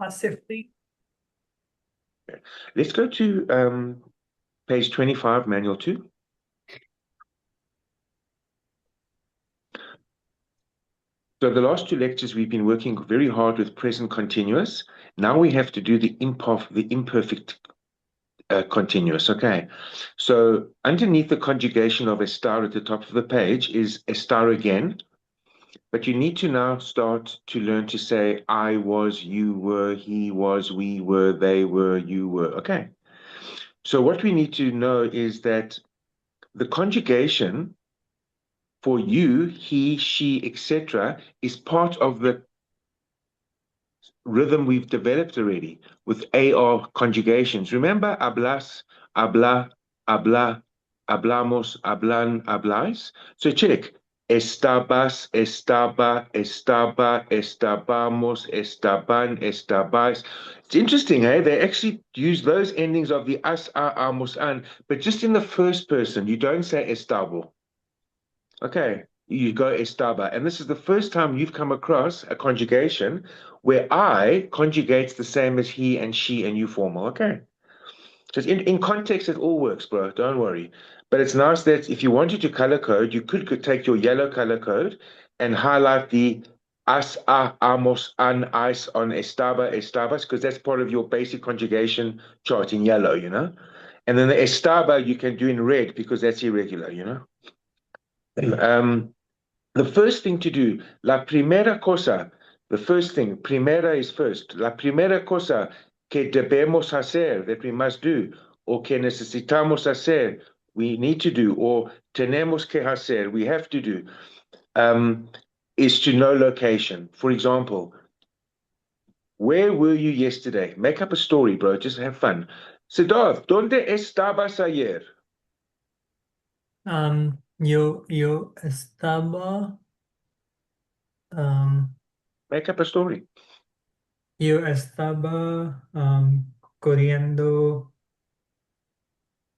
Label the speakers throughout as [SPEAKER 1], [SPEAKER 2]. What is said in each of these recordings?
[SPEAKER 1] safety.
[SPEAKER 2] Let's go to page 25, manual 2. So the last 2 lectures, we've been working very hard with present continuous. Now we have to do the imperfect continuous. Okay. So underneath the conjugation of estar at the top of the page is estar again. But you need to now start to learn to say I was, you were, he was, we were, they were, you were. Okay. So what we need to know is that the conjugation for you, he, she, etc., is part of the rhythm we've developed already with AR conjugations. Remember hablas, habla, habla, hablamos, hablan, habláis? So check. Estabas, estaba, estaba, estábamos, estaban, estabais. It's interesting, eh? They actually use those endings of the as, a, amos, an, but just in the first person. You don't say estabo. Okay, you go estaba. And this is the first time you've come across a conjugation where I conjugates the same as he and she and you formal. Okay. So in context, it all works, bro. Don't worry. But it's nice that if you wanted to color code, you could take your yellow color code and highlight the as, a, amos, an, ice on estaba, estabas, because that's part of your basic conjugation chart in yellow, you know? And then the estaba you can do in red because that's irregular, you know? The first thing to do, la primera cosa, the first thing, primera is first. La primera cosa que debemos hacer, that we must do, or que necesitamos hacer, we need to do, or tenemos que hacer, we have to do, um, is to know location. For example, where were you yesterday? Make up a story, bro. Just have fun. Siddharth, ¿dónde estabas ayer?
[SPEAKER 1] Yo estaba, um,
[SPEAKER 2] Make up a story.
[SPEAKER 1] yo estaba corriendo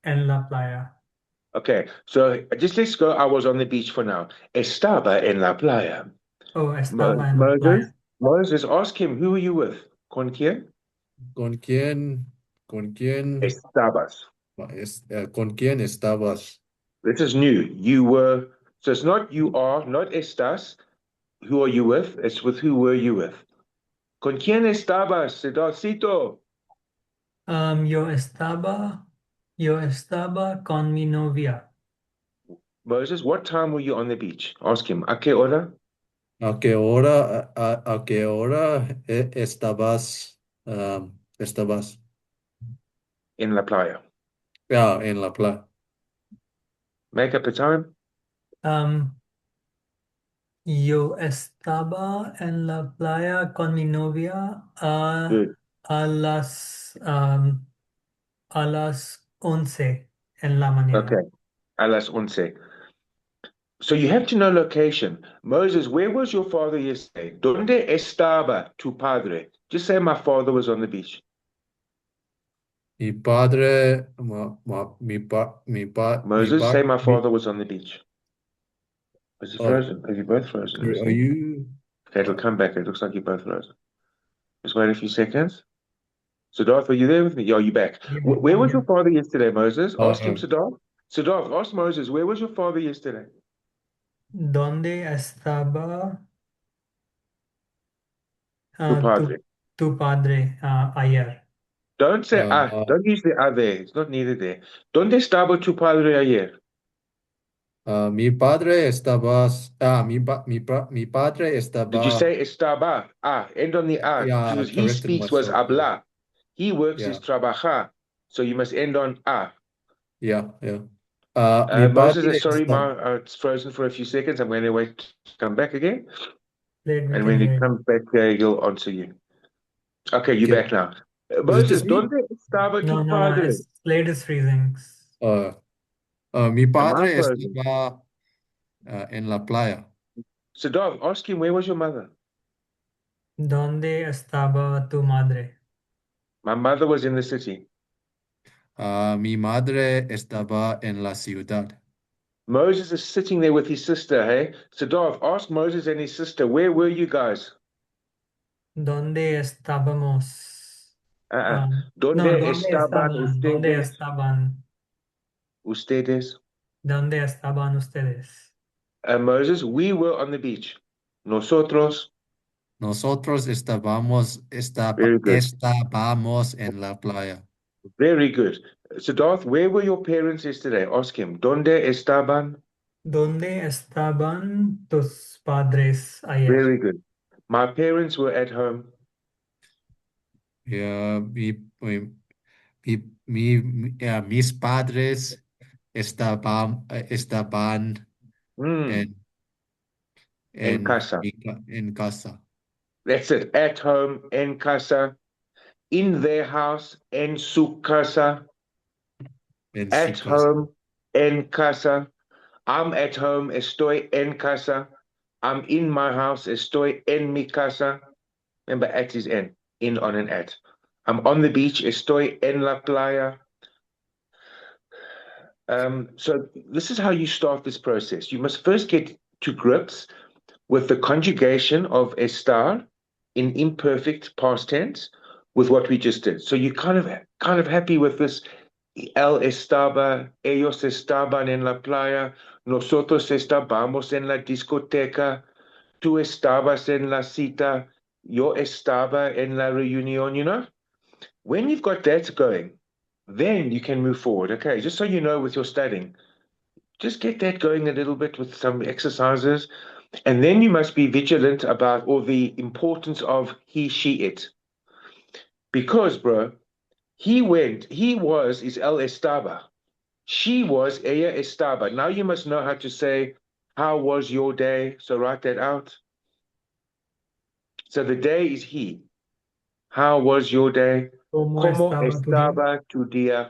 [SPEAKER 1] en la playa.
[SPEAKER 2] Okay, so just let's go. I was on the beach for now. Estaba en la playa.
[SPEAKER 1] Oh, estaba en la
[SPEAKER 2] Moses,
[SPEAKER 1] playa.
[SPEAKER 2] Moses, ask him, who are you with? ¿Con quién?
[SPEAKER 3] ¿Con quién, con quién,
[SPEAKER 2] Estabas.
[SPEAKER 3] con quién estabas?
[SPEAKER 2] This is new. You were. So it's not you are, not estás. Who are you with? It's with who were you with? ¿Con quién estabas, Sedorcito?
[SPEAKER 1] Yo estaba con mi novia.
[SPEAKER 2] Moses, what time were you on the beach? Ask him. ¿A qué hora?
[SPEAKER 3] A qué hora estabas, estabas?
[SPEAKER 2] En la playa.
[SPEAKER 3] Ya, en la playa.
[SPEAKER 2] Make up a time.
[SPEAKER 1] Um, yo estaba en la playa con mi novia
[SPEAKER 2] Good.
[SPEAKER 1] a a las 11 en la
[SPEAKER 2] Okay.
[SPEAKER 1] mañana.
[SPEAKER 2] A las 11. So you have to know location. Moses, where was your father yesterday? ¿Dónde estaba tu padre? Just say my father was on the beach.
[SPEAKER 3] Mi padre, mi pa, mi
[SPEAKER 2] Moses, say my
[SPEAKER 3] mi,
[SPEAKER 2] father was on the beach. Is he
[SPEAKER 3] uh,
[SPEAKER 2] frozen? Are you both frozen? Let me
[SPEAKER 3] are
[SPEAKER 2] see.
[SPEAKER 3] you,
[SPEAKER 2] Okay, it'll come back. It looks like you're both frozen. Just wait a few seconds. Siddharth, are you there with me? Yeah, you back.
[SPEAKER 1] Yeah,
[SPEAKER 2] Where
[SPEAKER 1] I'm
[SPEAKER 2] was your
[SPEAKER 1] here.
[SPEAKER 2] father yesterday, Moses? Ask him,
[SPEAKER 3] uh,
[SPEAKER 2] Siddharth. Siddharth, ask Moses, where was your father yesterday?
[SPEAKER 1] ¿Dónde estaba
[SPEAKER 2] Tu
[SPEAKER 1] tu,
[SPEAKER 2] padre.
[SPEAKER 1] tu padre ayer?
[SPEAKER 2] Don't say ah.
[SPEAKER 3] uh,
[SPEAKER 2] Don't use the ah there. It's not needed there. ¿Dónde estaba tu padre ayer?
[SPEAKER 3] Mi padre estaba, mi padre
[SPEAKER 2] Did you
[SPEAKER 3] estaba,
[SPEAKER 2] say estaba? Ah, end on the ah.
[SPEAKER 3] yeah, I
[SPEAKER 2] Because he
[SPEAKER 3] corrected
[SPEAKER 2] speaks was
[SPEAKER 3] myself. Yeah,
[SPEAKER 2] habla. He works
[SPEAKER 3] yeah,
[SPEAKER 2] is trabajar. So you must end on ah.
[SPEAKER 3] yeah, yeah. Mi
[SPEAKER 2] Moses
[SPEAKER 3] padre
[SPEAKER 2] is sorry,
[SPEAKER 3] estaba,
[SPEAKER 2] it's frozen for a few seconds. I'm going to wait to come back again.
[SPEAKER 1] We
[SPEAKER 2] And
[SPEAKER 1] can
[SPEAKER 2] when he
[SPEAKER 1] hear you.
[SPEAKER 2] comes back, he'll answer you. Okay, you're
[SPEAKER 3] okay,
[SPEAKER 2] back now.
[SPEAKER 3] is it
[SPEAKER 2] Moses,
[SPEAKER 3] just me?
[SPEAKER 2] ¿dónde estaba tu
[SPEAKER 1] No,
[SPEAKER 2] padre?
[SPEAKER 1] it's Slade is freezing.
[SPEAKER 3] Uh, Mi
[SPEAKER 2] Am I
[SPEAKER 3] padre
[SPEAKER 2] frozen?
[SPEAKER 3] estaba en la playa.
[SPEAKER 2] Sadov, ask him, where was your mother?
[SPEAKER 1] ¿Dónde estaba tu madre?
[SPEAKER 2] My mother was in the city.
[SPEAKER 3] Mi madre estaba en la ciudad.
[SPEAKER 2] Moses is sitting there with his sister, hey? Sadov, ask Moses and his sister, where were you guys?
[SPEAKER 1] ¿Dónde estábamos?
[SPEAKER 2] Ah,
[SPEAKER 1] No,
[SPEAKER 2] ¿Dónde
[SPEAKER 1] ¿dónde
[SPEAKER 2] estaban
[SPEAKER 1] estaban? ¿Dónde
[SPEAKER 2] ustedes?
[SPEAKER 1] estaban?
[SPEAKER 2] Ustedes.
[SPEAKER 1] ¿Dónde estaban ustedes?
[SPEAKER 2] Moses, we were on the beach. Nosotros.
[SPEAKER 3] Nosotros
[SPEAKER 2] Very good.
[SPEAKER 3] estábamos en la playa.
[SPEAKER 2] Very good. So, Darth, where were your parents yesterday? Ask him. ¿Dónde estaban?
[SPEAKER 1] ¿Dónde estaban tus padres ayer?
[SPEAKER 2] Very good. My parents were at home.
[SPEAKER 3] Ya, mis padres estaban
[SPEAKER 2] Mm,
[SPEAKER 3] en,
[SPEAKER 2] en
[SPEAKER 3] en,
[SPEAKER 2] casa.
[SPEAKER 3] en casa,
[SPEAKER 2] That's it. At home, en casa. In their house, en su casa.
[SPEAKER 3] en su
[SPEAKER 2] At
[SPEAKER 3] casa.
[SPEAKER 2] home, en casa. I'm at home, estoy en casa. I'm in my house, estoy en mi casa. Remember, at is in, on, and at. I'm on the beach, estoy en la playa. So this is how you start this process. You must first get to grips with the conjugation of estar in imperfect past tense with what we just did. So you're kind of happy with this. Él estaba, ellos estaban en la playa, nosotros estábamos en la discoteca, tú estabas en la cita, yo estaba en la reunión, you know? When you've got that going, then you can move forward. Okay, just so you know with your studying, just get that going a little bit with some exercises. And then you must be vigilant about all the importance of he, she, it. Because, bro, he was is él estaba. She was, ella estaba. Now you must know how to say, how was your day? So write that out. So the day is he. How was your day?
[SPEAKER 1] ¿Cómo
[SPEAKER 2] ¿Cómo
[SPEAKER 1] estaba tu día?
[SPEAKER 2] estaba tu día?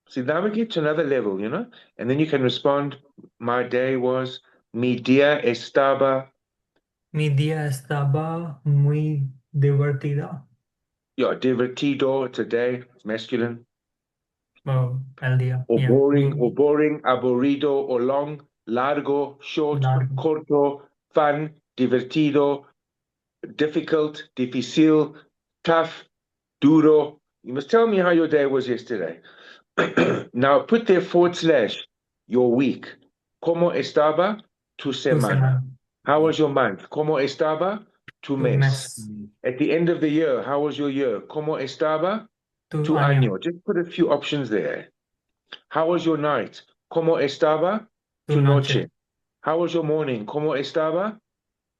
[SPEAKER 2] See, now we get to another level, you know? And then you can respond, my day was, mi día estaba.
[SPEAKER 1] Mi día estaba muy divertido.
[SPEAKER 2] Yeah, divertido, it's a day, it's masculine.
[SPEAKER 1] Oh, el día.
[SPEAKER 2] Or
[SPEAKER 1] Yeah.
[SPEAKER 2] boring, aburrido, or long, largo, short,
[SPEAKER 1] Largo.
[SPEAKER 2] corto, fun, divertido, difficult, difícil, tough, duro. You must tell me how your day was yesterday. Now put there / your week. ¿Cómo estaba tu
[SPEAKER 1] Tu
[SPEAKER 2] semana?
[SPEAKER 1] semana.
[SPEAKER 2] How was your month? ¿Cómo estaba tu
[SPEAKER 1] Tu
[SPEAKER 2] mes?
[SPEAKER 1] mes.
[SPEAKER 2] At the end of the year, how was your year? ¿Cómo estaba
[SPEAKER 1] Tu
[SPEAKER 2] tu
[SPEAKER 1] año.
[SPEAKER 2] año? Just put a few options there. How was your night? ¿Cómo estaba
[SPEAKER 1] Tu
[SPEAKER 2] tu
[SPEAKER 1] noche.
[SPEAKER 2] noche? How was your morning? ¿Cómo estaba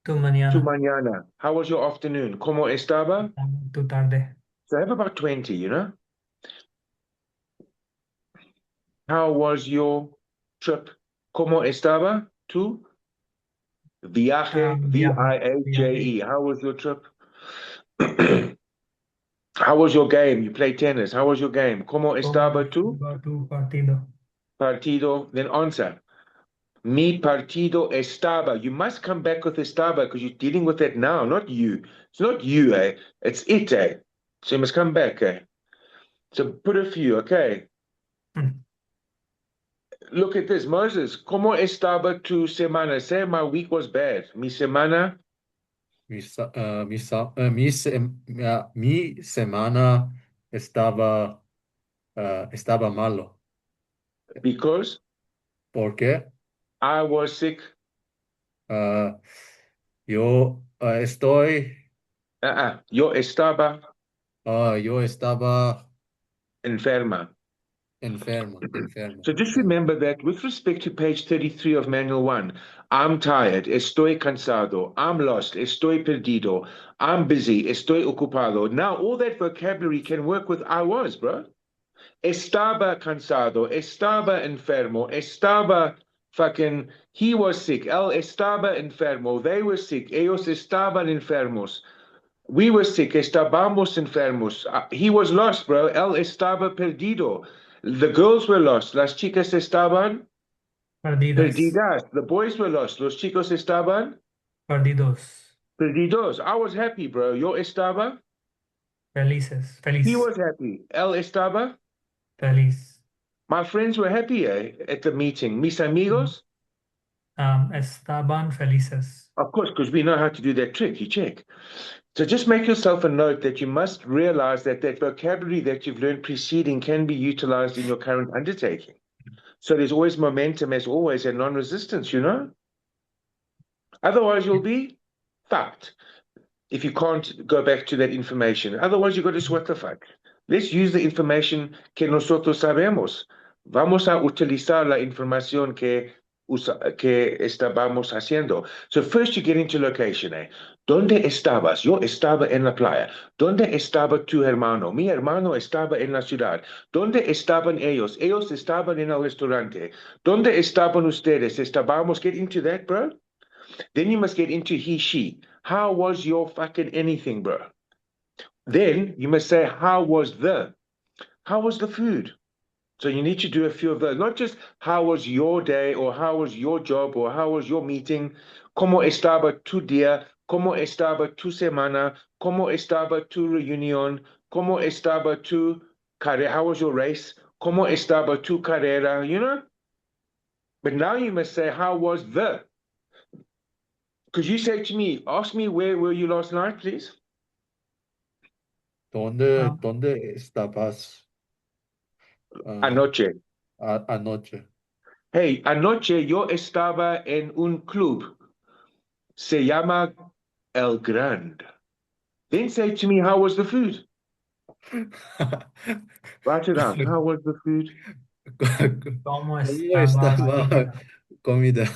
[SPEAKER 1] Tu
[SPEAKER 2] tu
[SPEAKER 1] mañana.
[SPEAKER 2] mañana? How was your afternoon? ¿Cómo estaba?
[SPEAKER 1] Tu tarde.
[SPEAKER 2] So I have about 20, you know? How was your trip? ¿Cómo estaba tu viaje?
[SPEAKER 1] Viaje.
[SPEAKER 2] V-I-A-J-E. How was your trip? How was your game? You played tennis. How was your game? ¿Cómo estaba tu
[SPEAKER 1] estaba tu partido?
[SPEAKER 2] partido? Then answer. Mi partido estaba. You must come back with estaba because you're dealing with it now, not you. It's not you, eh? It's it, eh? So you must come back, eh? So put a few, okay?
[SPEAKER 1] Mm.
[SPEAKER 2] Look at this, Moses. ¿Cómo estaba tu semana? Say my week was bad. Mi semana.
[SPEAKER 3] Mi semana estaba malo.
[SPEAKER 2] Because
[SPEAKER 3] ¿Por qué?
[SPEAKER 2] I was sick.
[SPEAKER 3] Yo
[SPEAKER 2] Yo estaba
[SPEAKER 3] yo estaba
[SPEAKER 2] enferma.
[SPEAKER 3] enfermo.
[SPEAKER 2] So just remember that with respect to page 33 of Manual 1, I'm tired, estoy cansado, I'm lost, estoy perdido, I'm busy, estoy ocupado. Now all that vocabulary can work with I was, bro. Estaba cansado, estaba enfermo, estaba fucking, he was sick, él estaba enfermo, they were sick, ellos estaban enfermos. We were sick, estábamos enfermos. He was lost, bro. Él estaba perdido. The girls were lost. Las chicas estaban
[SPEAKER 1] Perdidas.
[SPEAKER 2] perdidas. The boys were lost. Los chicos estaban
[SPEAKER 1] Perdidos.
[SPEAKER 2] perdidos. I was happy, bro. Yo estaba.
[SPEAKER 1] Felices.
[SPEAKER 2] He
[SPEAKER 1] Feliz.
[SPEAKER 2] was happy. Él estaba.
[SPEAKER 1] Feliz.
[SPEAKER 2] My friends were happy at the meeting. Mis amigos.
[SPEAKER 1] Estaban felices.
[SPEAKER 2] Of course, because we know how to do that trick. You check. So just make yourself a note that you must realize that that vocabulary that you've learned preceding can be utilized in your current undertaking. So there's always momentum, as always, and non-resistance, you know? Otherwise, you'll be fucked if you can't go back to that information. Otherwise, you've got to what the fuck. Let's use the information que nosotros sabemos. Vamos a utilizar la información que estábamos haciendo. So first you get into location, eh? ¿Dónde estabas? Yo estaba en la playa. ¿Dónde estaba tu hermano? Mi hermano estaba en la ciudad. ¿Dónde estaban ellos? Ellos estaban en el restaurante. ¿Dónde estaban ustedes? Estábamos. Get into that, bro. Then you must get into he, she. How was your fucking anything, bro? Then you must say, how was the food? So you need to do a few of those, not just how was your day or how was your job or how was your meeting, cómo estaba tu día, cómo estaba tu semana, cómo estaba tu reunión, cómo estaba tu carrera, how was your race, cómo estaba tu carrera, you know? But now you must say, how was the? Because you say to me, ask me where were you last night, please?
[SPEAKER 3] ¿Dónde estabas
[SPEAKER 2] Anoche.
[SPEAKER 3] anoche?
[SPEAKER 2] Hey, anoche yo estaba en un club. Se llama El Grand. Then say to me, how was the food? Write it down. How was the food?
[SPEAKER 1] ¿Cómo
[SPEAKER 3] ¿Cómo
[SPEAKER 1] estaba
[SPEAKER 3] estaba
[SPEAKER 1] la
[SPEAKER 3] comida?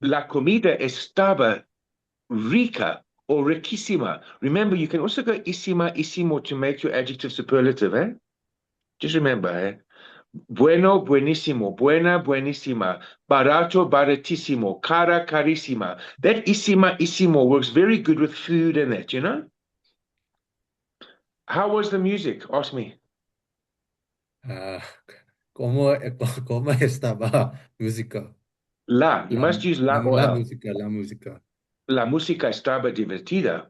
[SPEAKER 2] La comida estaba rica or riquísima. Remember, you can also go isima, isimo to make your adjective superlative, eh? Just remember, eh? Bueno, buenísimo. Buena, buenísima. Barato, baratísimo. Cara, carísima. That isima, isimo works very good with food and that, you know? How was the music? Ask me.
[SPEAKER 3] Ah, ¿cómo estaba música?
[SPEAKER 2] La. You must use la or
[SPEAKER 3] La
[SPEAKER 2] el.
[SPEAKER 3] música, la música.
[SPEAKER 2] La música estaba divertida.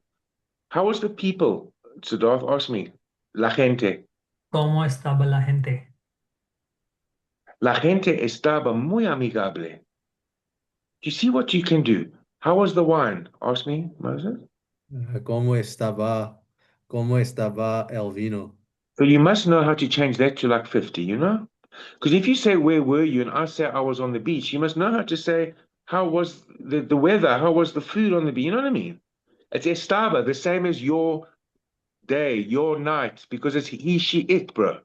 [SPEAKER 2] How was the people? Siddharth asked me. La gente.
[SPEAKER 1] ¿Cómo estaba la gente?
[SPEAKER 2] La gente estaba muy amigable. Do you see what you can do? How was the wine? Ask me, Moses.
[SPEAKER 3] ¿Cómo estaba el vino?
[SPEAKER 2] So you must know how to change that to like 50, you know? Because if you say, where were you? And I say, I was on the beach, you must know how to say, how was the weather? How was the food on the beach? You know what I mean? It's estaba, the same as your day, your night, because it's he, she, it, bro.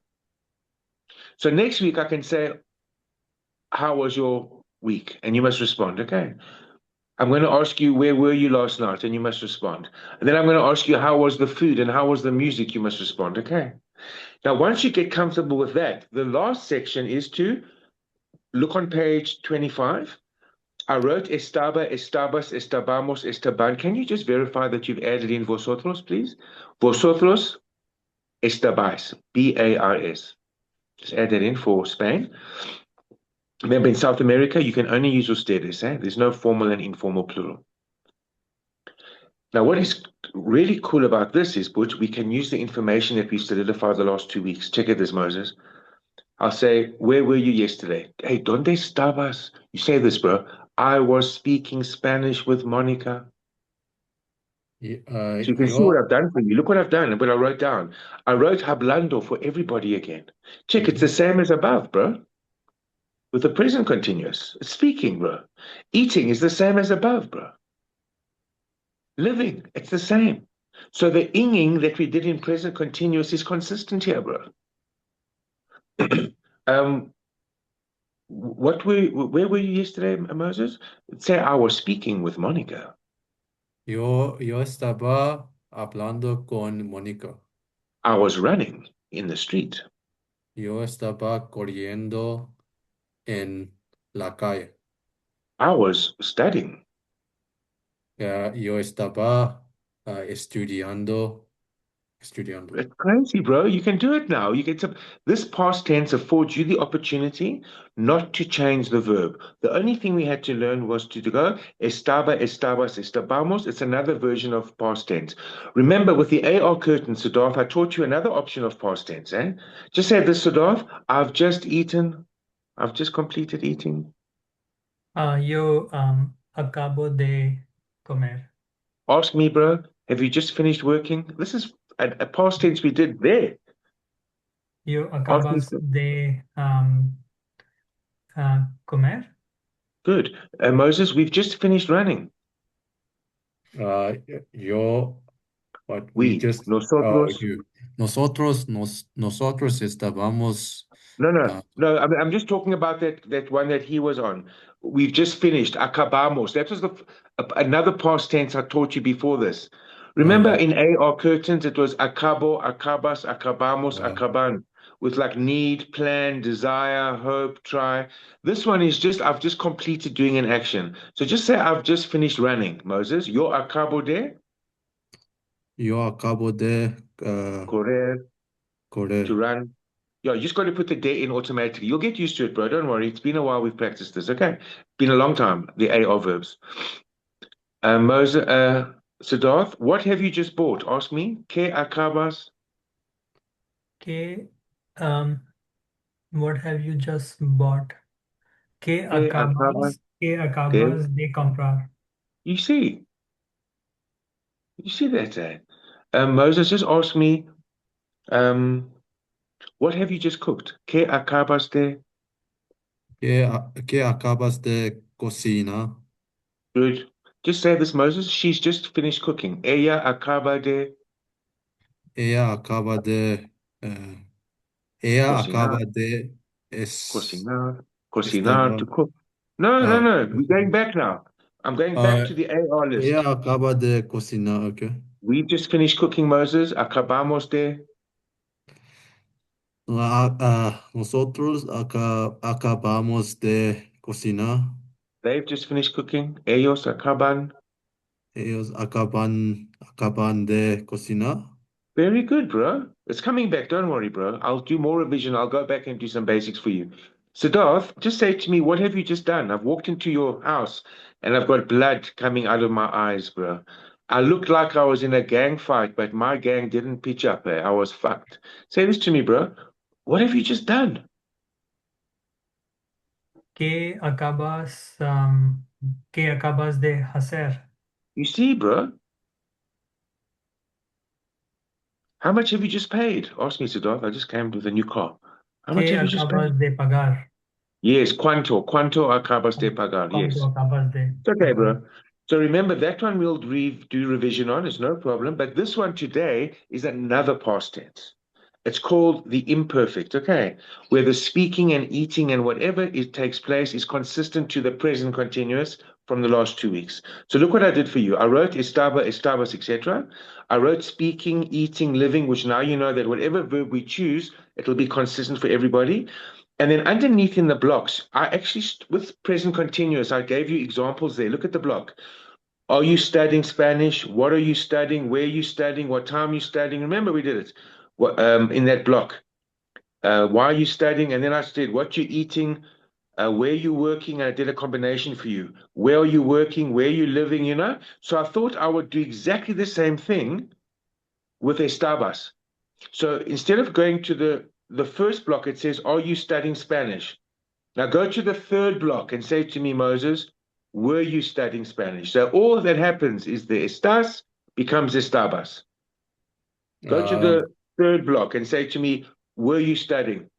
[SPEAKER 2] So next week I can say, how was your week? And you must respond, okay? I'm going to ask you, where were you last night? And you must respond. And then I'm going to ask you, how was the food and how was the music? You must respond, okay? Now, once you get comfortable with that, the last section is to look on page 25. I wrote estaba, estabas, estabamos, estaban. Can you just verify that you've added in vosotros, please? Vosotros estabais, B-A-R-S. Just add that in for Spain. Remember, in South America, you can only use ustedes. Eh? There's no formal and informal plural. Now, what is really cool about this is, Butch, we can use the information that we've solidified the last 2 weeks. Check it this, Moses. I'll say, where were you yesterday? Hey, ¿dónde estabas? You say this, bro. I was speaking Spanish with Monica. So you can see what I've done for you. Look what I've done and what I wrote down. I wrote hablando for everybody again. Check, it's the same as above, bro. With the present continuous. It's speaking, bro. Eating is the same as above, bro. Living, it's the same. So the inging that we did in present continuous is consistent here, bro. Where were you yesterday, Moses? Say I was speaking with Monica.
[SPEAKER 3] Yo estaba hablando con Mónica.
[SPEAKER 2] I was running in the street.
[SPEAKER 3] Yo estaba corriendo en la calle.
[SPEAKER 2] I was studying.
[SPEAKER 3] Yo estaba estudiando.
[SPEAKER 2] It's crazy, bro. You can do it now. You get some. This past tense affords you the opportunity not to change the verb. The only thing we had to learn was to go estaba, estabas, estabamos. It's another version of past tense. Remember, with the AR curtain, Siddharth, I taught you another option of past tense. Eh? Just say this, Siddharth. I've just eaten. I've just completed eating.
[SPEAKER 1] Yo acabo de comer.
[SPEAKER 2] Ask me, bro. Have you just finished working? This is a past tense we did there.
[SPEAKER 1] Yo
[SPEAKER 2] Ask me.
[SPEAKER 1] acabas de comer.
[SPEAKER 2] Good. Moses, we've just finished running.
[SPEAKER 3] Yo, what we
[SPEAKER 2] We,
[SPEAKER 3] just,
[SPEAKER 2] nosotros.
[SPEAKER 3] you, nosotros estábamos,
[SPEAKER 2] No, no,
[SPEAKER 3] uh,
[SPEAKER 2] no. I'm just talking about that one that he was on. We've just finished. Acabamos. That was another past tense I taught you before this. Remember
[SPEAKER 3] uh,
[SPEAKER 2] in AR curtains, it was acabo, acabas, acabamos,
[SPEAKER 3] uh,
[SPEAKER 2] acaban, with like need, plan, desire, hope, try. This one is just I've just completed doing an action. So just say I've just finished running, Moses. Yo acabo de
[SPEAKER 3] yo acabo de
[SPEAKER 2] correr, to
[SPEAKER 3] correr.
[SPEAKER 2] run. Yeah, you just got to put the day in automatically. You'll get used to it, bro. Don't worry. It's been a while we've practiced this. Okay. Been a long time, the AR verbs. Moses, Siddharth, what have you just bought? Ask me. Que acabas
[SPEAKER 1] Que what have you just bought?
[SPEAKER 2] que acabas
[SPEAKER 1] Que
[SPEAKER 2] de.
[SPEAKER 1] acabas de comprar.
[SPEAKER 2] You see. You see that, eh? Moses, just ask me, um, what have you just cooked? Que acabas de.
[SPEAKER 3] ¿Qué acabas de cocinar?
[SPEAKER 2] Good. Just say this, Moses. She's just finished cooking. Ella acaba de
[SPEAKER 3] Ella acaba de, eh, ella acaba
[SPEAKER 2] cocinar.
[SPEAKER 3] de
[SPEAKER 2] Cocinar, cocinar,
[SPEAKER 3] estaba,
[SPEAKER 2] to cook. No, no,
[SPEAKER 3] ah,
[SPEAKER 2] no. We're going back now. I'm going back
[SPEAKER 3] ah,
[SPEAKER 2] to the AR
[SPEAKER 3] ella
[SPEAKER 2] list.
[SPEAKER 3] acaba de cocinar, ¿ok?
[SPEAKER 2] We've just finished cooking, Moses. Acabamos de.
[SPEAKER 3] Nosotros acabamos de cocinar.
[SPEAKER 2] They've just finished cooking. Ellos acaban.
[SPEAKER 3] Ellos acaban de cocinar.
[SPEAKER 2] Very good, bro. It's coming back. Don't worry, bro. I'll do more revision. I'll go back and do some basics for you. Siddharth, just say to me, what have you just done? I've walked into your house and I've got blood coming out of my eyes, bro. I looked like I was in a gang fight, but my gang didn't pitch up. I was fucked. Say this to me, bro. What have you just done?
[SPEAKER 1] Que acabas de hacer.
[SPEAKER 2] You see, bro. How much have you just paid? Ask me, Siddharth. I just came with a new car. How much
[SPEAKER 1] Que
[SPEAKER 2] have you just paid?
[SPEAKER 1] acabas de pagar.
[SPEAKER 2] Yes, cuánto acabas de pagar?
[SPEAKER 1] ¿Cuánto
[SPEAKER 2] Yes.
[SPEAKER 1] acabas de
[SPEAKER 2] It's okay,
[SPEAKER 1] pagar?
[SPEAKER 2] bro. So remember that one we'll do revision on, it's no problem. But this one today is another past tense. It's called the imperfect, okay? Where the speaking and eating and whatever it takes place is consistent to the present continuous from the last 2 weeks. So look what I did for you. I wrote estaba, estabas, etc. I wrote speaking, eating, living, which now you know that whatever verb we choose, it'll be consistent for everybody. And then underneath in the blocks, I actually, with present continuous, I gave you examples there. Look at the block. Are you studying Spanish? What are you studying? Where are you studying? What time are you studying? Remember, we did it in that block. Why are you studying? And then I said, what you eating? Where you working? And I did a combination for you. Where are you working? Where are you living? You know? So I thought I would do exactly the same thing with Estabas. So instead of going to the first block, it says, are you studying Spanish? Now go to the third block and say to me, Moses, were you studying Spanish? So all that happens is the estás becomes estabas. Go to
[SPEAKER 3] Ah,
[SPEAKER 2] the third block and say to me, were you studying?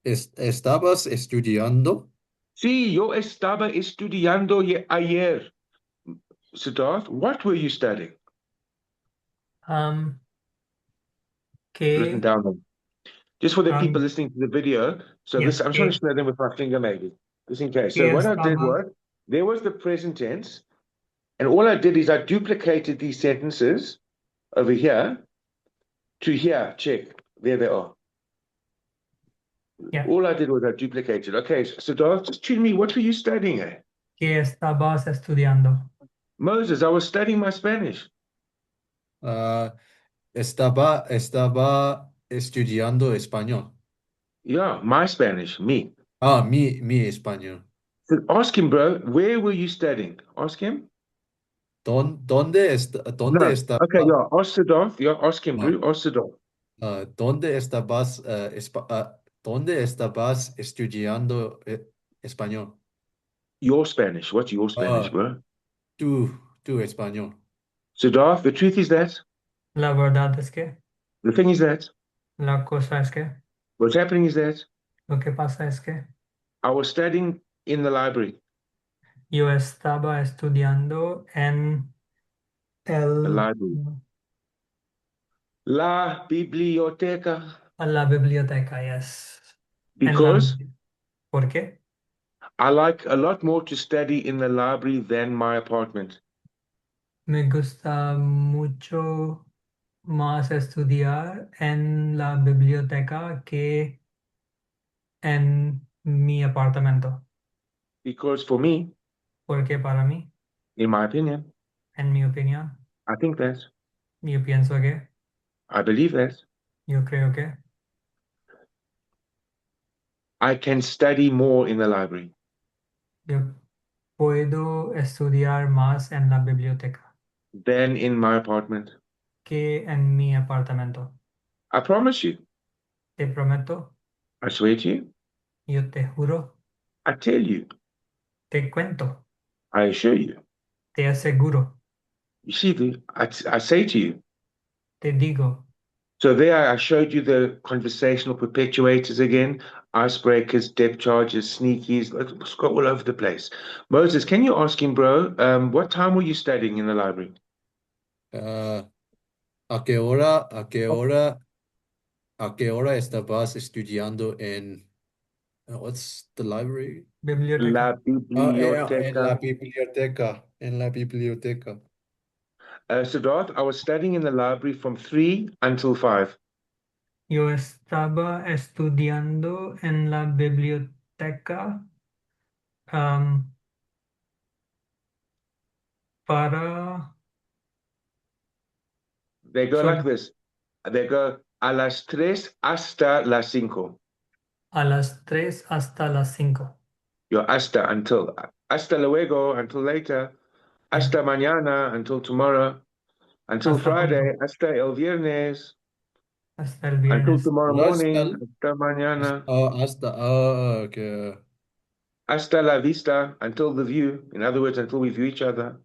[SPEAKER 3] ¿Estabas estudiando?
[SPEAKER 2] Sí, yo estaba estudiando ayer. Siddharth, what were you studying?
[SPEAKER 1] Um,
[SPEAKER 2] Written
[SPEAKER 1] que
[SPEAKER 2] down there. Just for the people
[SPEAKER 1] um,
[SPEAKER 2] listening to the video. So
[SPEAKER 1] yeah,
[SPEAKER 2] this, I'm just going to show them with my finger maybe, just in case. So
[SPEAKER 1] que
[SPEAKER 2] what I did
[SPEAKER 1] estaba
[SPEAKER 2] was, there was the present tense, and all I did is I duplicated these sentences over here to here. Check. There they are.
[SPEAKER 1] yeah,
[SPEAKER 2] All I did was I duplicated. Okay, so Darth, just tell me, what were you studying at?
[SPEAKER 1] que estabas estudiando.
[SPEAKER 2] Moses, I was studying my Spanish.
[SPEAKER 3] Ah, estaba estudiando español.
[SPEAKER 2] Yeah, my Spanish, me.
[SPEAKER 3] Mi español.
[SPEAKER 2] So ask him, bro, where were you studying? Ask him.
[SPEAKER 3] ¿Dónde
[SPEAKER 2] No. Okay,
[SPEAKER 3] estaba?
[SPEAKER 2] yeah, ask Siddharth. Yeah, ask him,
[SPEAKER 3] ah,
[SPEAKER 2] bro. Ask Siddharth.
[SPEAKER 3] ¿Dónde estabas, dónde estabas estudiando español?
[SPEAKER 2] Your Spanish. What's your Spanish,
[SPEAKER 3] Uh,
[SPEAKER 2] bro?
[SPEAKER 3] tu español.
[SPEAKER 2] Siddharth, the truth is that,
[SPEAKER 1] La verdad es que,
[SPEAKER 2] the thing is that,
[SPEAKER 1] la cosa es que,
[SPEAKER 2] what's happening is that
[SPEAKER 1] lo que pasa es que
[SPEAKER 2] I was studying in the library,
[SPEAKER 1] yo estaba estudiando en
[SPEAKER 2] the
[SPEAKER 1] el,
[SPEAKER 2] library. La biblioteca.
[SPEAKER 1] a la biblioteca, yes. En la,
[SPEAKER 2] Because
[SPEAKER 1] ¿por qué?
[SPEAKER 2] I like a lot more to study in the library than my apartment.
[SPEAKER 1] Me gusta mucho más estudiar en la biblioteca que en mi apartamento,
[SPEAKER 2] Because for me,
[SPEAKER 1] porque para mí,
[SPEAKER 2] in my opinion,
[SPEAKER 1] en mi opinión,
[SPEAKER 2] I think that,
[SPEAKER 1] yo pienso que,
[SPEAKER 2] I believe that
[SPEAKER 1] yo creo que
[SPEAKER 2] I can study more in the library
[SPEAKER 1] yo puedo estudiar más en la biblioteca
[SPEAKER 2] than in my apartment.
[SPEAKER 1] que en mi apartamento.
[SPEAKER 2] I promise you.
[SPEAKER 1] Te prometo,
[SPEAKER 2] I swear to you.
[SPEAKER 1] yo te juro,
[SPEAKER 2] I tell you.
[SPEAKER 1] te cuento,
[SPEAKER 2] I assure you.
[SPEAKER 1] te aseguro,
[SPEAKER 2] You see, I say to you.
[SPEAKER 1] te digo.
[SPEAKER 2] So there I showed you the conversational perpetuators again, icebreakers, depth charges, sneakies. It's got all over the place. Moses, can you ask him, bro, what time were you studying in the library?
[SPEAKER 3] Uh, ¿a qué hora, a qué hora, a qué hora estabas estudiando en, what's the library?
[SPEAKER 2] La
[SPEAKER 1] Biblioteca.
[SPEAKER 3] En la
[SPEAKER 2] biblioteca.
[SPEAKER 3] biblioteca, en la biblioteca.
[SPEAKER 2] Siddharth, I was studying in the library from 3 until 5.
[SPEAKER 1] Yo estaba estudiando en la biblioteca para
[SPEAKER 2] They go like
[SPEAKER 1] solo
[SPEAKER 2] this. They go a las 3 hasta las 5.
[SPEAKER 1] a las 3 hasta las 5.
[SPEAKER 2] Your hasta until. Hasta luego until later.
[SPEAKER 1] Yeah.
[SPEAKER 2] Hasta mañana until tomorrow. Until
[SPEAKER 1] ¿Hasta
[SPEAKER 2] Friday.
[SPEAKER 1] cuándo?
[SPEAKER 2] Hasta el viernes.
[SPEAKER 1] Hasta el
[SPEAKER 2] Until
[SPEAKER 1] viernes.
[SPEAKER 2] tomorrow
[SPEAKER 3] Hasta,
[SPEAKER 2] morning. Hasta mañana.
[SPEAKER 3] okay.
[SPEAKER 2] Hasta la vista. Until the view. In other words, until we view each other.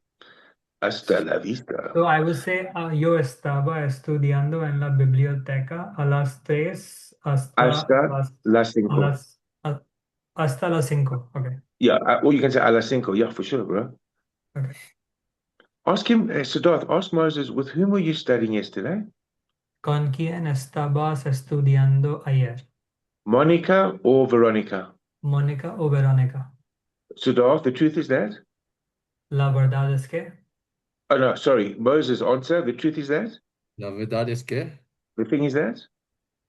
[SPEAKER 2] Hasta la vista.
[SPEAKER 1] So I would say yo estaba estudiando en la biblioteca a las 3
[SPEAKER 2] Hasta las
[SPEAKER 1] a
[SPEAKER 2] 5.
[SPEAKER 1] las, a- hasta las 5. Okay.
[SPEAKER 2] Yeah, or you can say a las 5. Yeah, for sure, bro.
[SPEAKER 1] Okay.
[SPEAKER 2] Ask him, Siddharth, ask Moses, with whom were you studying yesterday?
[SPEAKER 1] ¿Con quién estabas estudiando ayer?
[SPEAKER 2] Monica or Veronica?
[SPEAKER 1] ¿Mónica o Verónica?
[SPEAKER 2] Siddharth, the truth is that?
[SPEAKER 1] La verdad es que
[SPEAKER 2] Oh, no, sorry. Moses, answer. The truth is that?
[SPEAKER 3] La verdad es que,
[SPEAKER 2] The thing is that?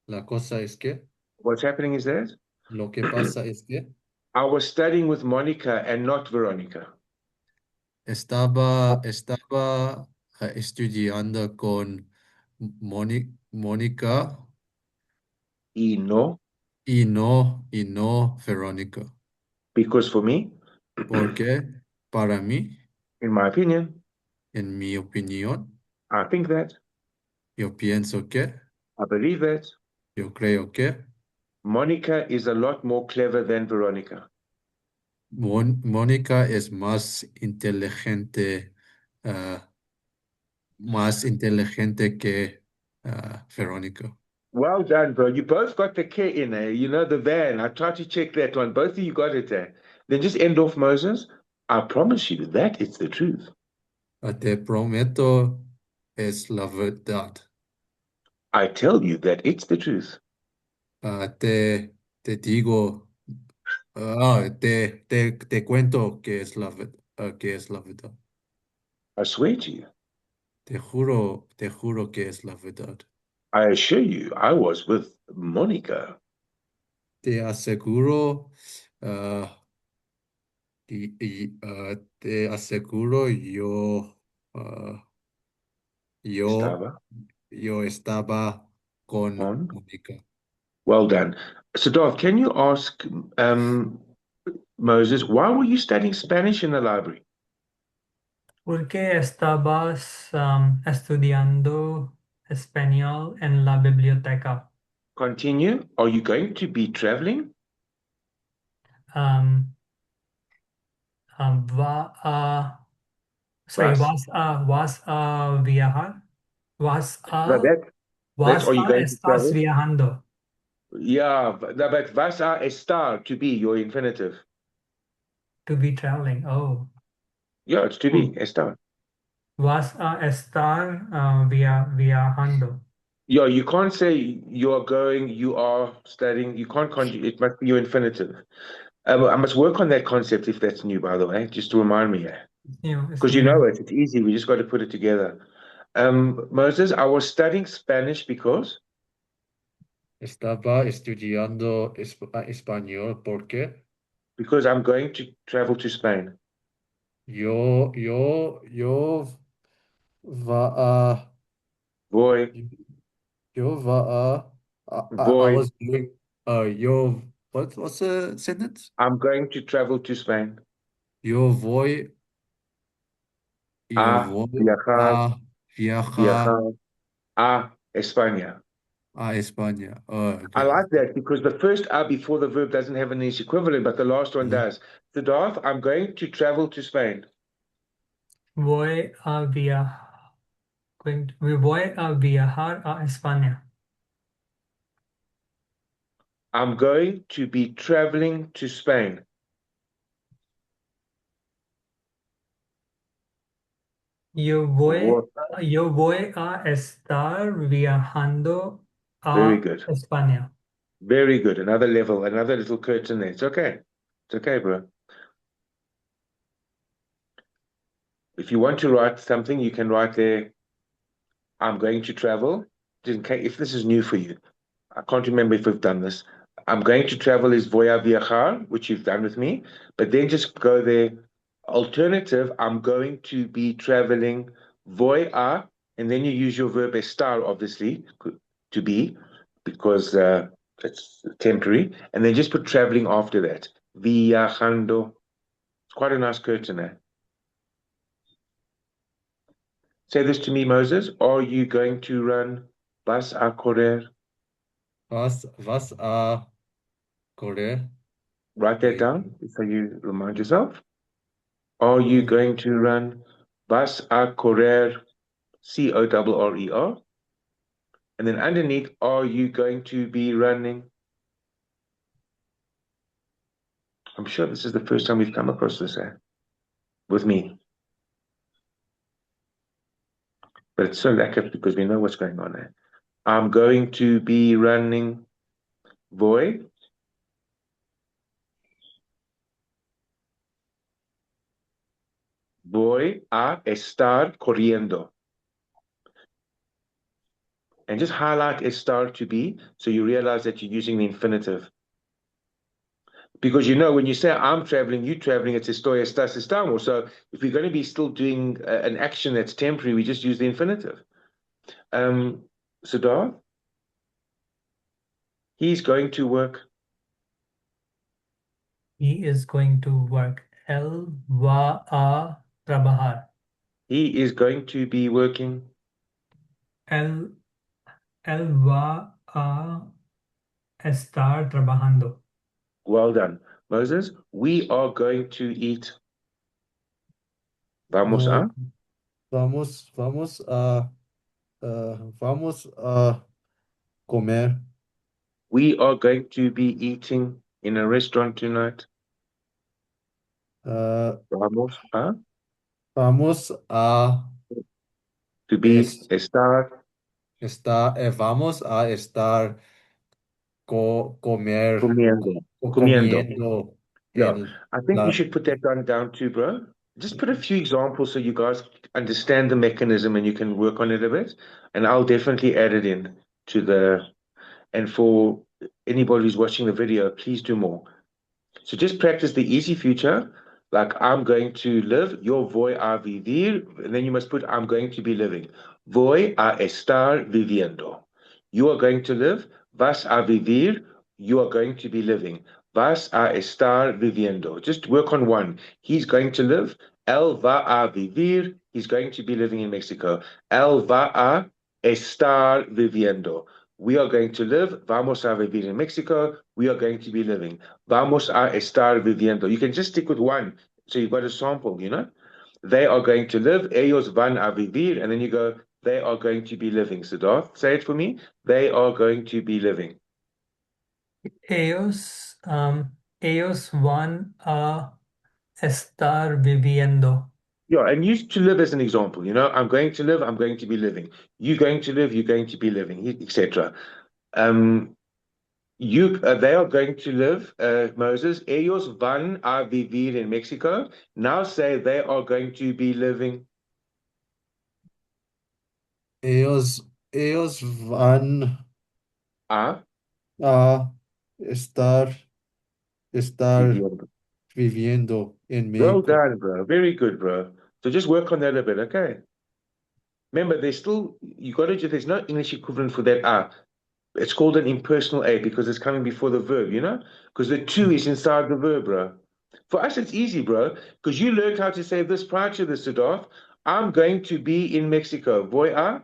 [SPEAKER 3] la cosa es que,
[SPEAKER 2] What's happening is that?
[SPEAKER 3] lo que pasa es que
[SPEAKER 2] I was studying with Monica and not Veronica.
[SPEAKER 3] estaba estudiando con Mónica
[SPEAKER 2] Y no,
[SPEAKER 3] y no Verónica.
[SPEAKER 2] because for me,
[SPEAKER 3] Porque para mí,
[SPEAKER 2] in my opinion,
[SPEAKER 3] en mi opinión,
[SPEAKER 2] I think that,
[SPEAKER 3] yo pienso que,
[SPEAKER 2] I believe that
[SPEAKER 3] yo creo que
[SPEAKER 2] Monica is a lot more clever than Veronica.
[SPEAKER 3] Mónica es ah, más inteligente que Verónica.
[SPEAKER 2] Well done, bro. You both got the K in there. You know, the van. I tried to check that one. Both of you got it there. Then just end off, Moses. I promise you that it's the truth.
[SPEAKER 3] Te prometo, es la verdad.
[SPEAKER 2] I tell you that it's the truth.
[SPEAKER 3] Te digo, te cuento que es que es la verdad.
[SPEAKER 2] I swear to you.
[SPEAKER 3] Te juro que es la verdad.
[SPEAKER 2] I assure you, I was with Monica.
[SPEAKER 3] Te aseguro, te aseguro, ah, yo,
[SPEAKER 2] Estaba
[SPEAKER 3] yo estaba con
[SPEAKER 2] on.
[SPEAKER 3] Mónica.
[SPEAKER 2] Well done. Siddharth, can you ask Moses, why were you studying Spanish in the library?
[SPEAKER 1] ¿Por qué estabas estudiando español en la biblioteca?
[SPEAKER 2] Continue. Are you going to be traveling?
[SPEAKER 1] Um, Sorry,
[SPEAKER 2] Vas.
[SPEAKER 1] vas a viajar. Vas
[SPEAKER 2] No,
[SPEAKER 1] a,
[SPEAKER 2] that's
[SPEAKER 1] vas
[SPEAKER 2] are you
[SPEAKER 1] a
[SPEAKER 2] going to
[SPEAKER 1] estás
[SPEAKER 2] travel?
[SPEAKER 1] viajando.
[SPEAKER 2] Yeah, but vas a estar to be your infinitive.
[SPEAKER 1] To be traveling. Oh.
[SPEAKER 2] Yeah, it's to be estar.
[SPEAKER 1] Vas a estar viajando.
[SPEAKER 2] Yeah, you can't say you are going, you are studying. You can't conjugate. It must be your infinitive. I must work on that concept if that's new, by the way, just to remind me.
[SPEAKER 1] It's
[SPEAKER 2] Because you know
[SPEAKER 1] new.
[SPEAKER 2] it, it's easy. We just got to put it together. Moses, I was studying Spanish because
[SPEAKER 3] Estaba estudiando español porque
[SPEAKER 2] I'm going to travel to Spain.
[SPEAKER 3] yo va a,
[SPEAKER 2] Voy,
[SPEAKER 3] yo va I
[SPEAKER 2] voy.
[SPEAKER 3] was doing, what's the sentence?
[SPEAKER 2] I'm going to travel to Spain.
[SPEAKER 3] Yo voy, yo
[SPEAKER 2] A
[SPEAKER 3] voy
[SPEAKER 2] viajar,
[SPEAKER 3] a viajar
[SPEAKER 2] viajar a España.
[SPEAKER 3] a España. Oh,
[SPEAKER 2] I
[SPEAKER 3] okay.
[SPEAKER 2] like that because the first a before the verb doesn't have an English equivalent, but the last one
[SPEAKER 3] Mhm.
[SPEAKER 2] does. Siddharth, I'm going to travel to Spain.
[SPEAKER 1] Voy a viajar a España.
[SPEAKER 2] I'm going to be traveling to Spain.
[SPEAKER 1] Yo voy a estar viajando
[SPEAKER 2] Very
[SPEAKER 1] a
[SPEAKER 2] good.
[SPEAKER 1] España.
[SPEAKER 2] Very good. Another level, another little curtain there. It's okay. It's okay, bro. If you want to write something, you can write there, I'm going to travel. If this is new for you, I can't remember if we've done this. I'm going to travel is voy a viajar, which you've done with me, but then just go there. Alternative, I'm going to be traveling voy a, and then you use your verb estar, obviously, to be, because it's temporary, and then just put traveling after that. Viajando. It's quite a nice curtain, eh? Say this to me, Moses. Are you going to run? Vas a correr?
[SPEAKER 3] Vas a correr?
[SPEAKER 2] Write that down so you remind yourself. Are you
[SPEAKER 3] Uh,
[SPEAKER 2] going to run? Vas a correr? Correr. And then underneath, are you going to be running? I'm sure this is the first time we've come across this with me. But it's so lacquer because we know what's going on there. I'm going to be running. Voy. Voy a estar corriendo. And just highlight estar to be so you realize that you're using the infinitive. Because you know, when you say I'm traveling, you traveling, it's estoy, estás, estamos. So if we're going to be still doing an action that's temporary, we just use the infinitive. Siddharth, he's going to work.
[SPEAKER 1] He is going to work. Él va a trabajar.
[SPEAKER 2] He is going to be working.
[SPEAKER 1] Él, él va a estar trabajando.
[SPEAKER 2] Well done. Moses, we are going to eat. Vamos
[SPEAKER 3] no,
[SPEAKER 2] a.
[SPEAKER 3] vamos a comer.
[SPEAKER 2] We are going to be eating in a restaurant tonight.
[SPEAKER 3] Uh,
[SPEAKER 2] Vamos a.
[SPEAKER 3] vamos a
[SPEAKER 2] To be, estar,
[SPEAKER 3] vamos a estar comer,
[SPEAKER 2] comiendo. Comiendo.
[SPEAKER 3] comiendo
[SPEAKER 2] Yeah,
[SPEAKER 3] el,
[SPEAKER 2] I think you
[SPEAKER 3] la,
[SPEAKER 2] should put that down too, bro. Just put a few examples so you guys understand the mechanism and you can work on it a bit. And I'll definitely add it in to and for anybody who's watching the video, please do more. So just practice the easy future, like I'm going to live, yo voy a vivir, and then you must put I'm going to be living. Voy a estar viviendo. You are going to live, vas a vivir, you are going to be living. Vas a estar viviendo. Just work on one. He's going to live, él va a vivir, he's going to be living in Mexico. Él va a estar viviendo. We are going to live, vamos a vivir in Mexico, we are going to be living. Vamos a estar viviendo. You can just stick with one. So you've got a sample, you know? They are going to live. Ellos van a vivir. And then you go, they are going to be living. Siddharth, say it for me. They are going to be living.
[SPEAKER 1] Ellos van a estar viviendo.
[SPEAKER 2] Yeah, and use to live as an example. You know, I'm going to live, I'm going to be living. You're going to live, you're going to be living, etc. Um, they are going to live, Moses. Ellos van a vivir in Mexico. Now say they are going to be living.
[SPEAKER 3] Ellos van
[SPEAKER 2] A
[SPEAKER 3] a estar, estar
[SPEAKER 2] viviendo.
[SPEAKER 3] viviendo en
[SPEAKER 2] Well
[SPEAKER 3] México.
[SPEAKER 2] done, bro. Very good, bro. So just work on that a bit, okay? Remember, there's no English equivalent for that a. It's called an impersonal a because it's coming before the verb, you know? Because the to is inside the verb, bro. For us, it's easy, bro, because you learned how to say this prior to this, Siddharth. I'm going to be in Mexico. Voy a.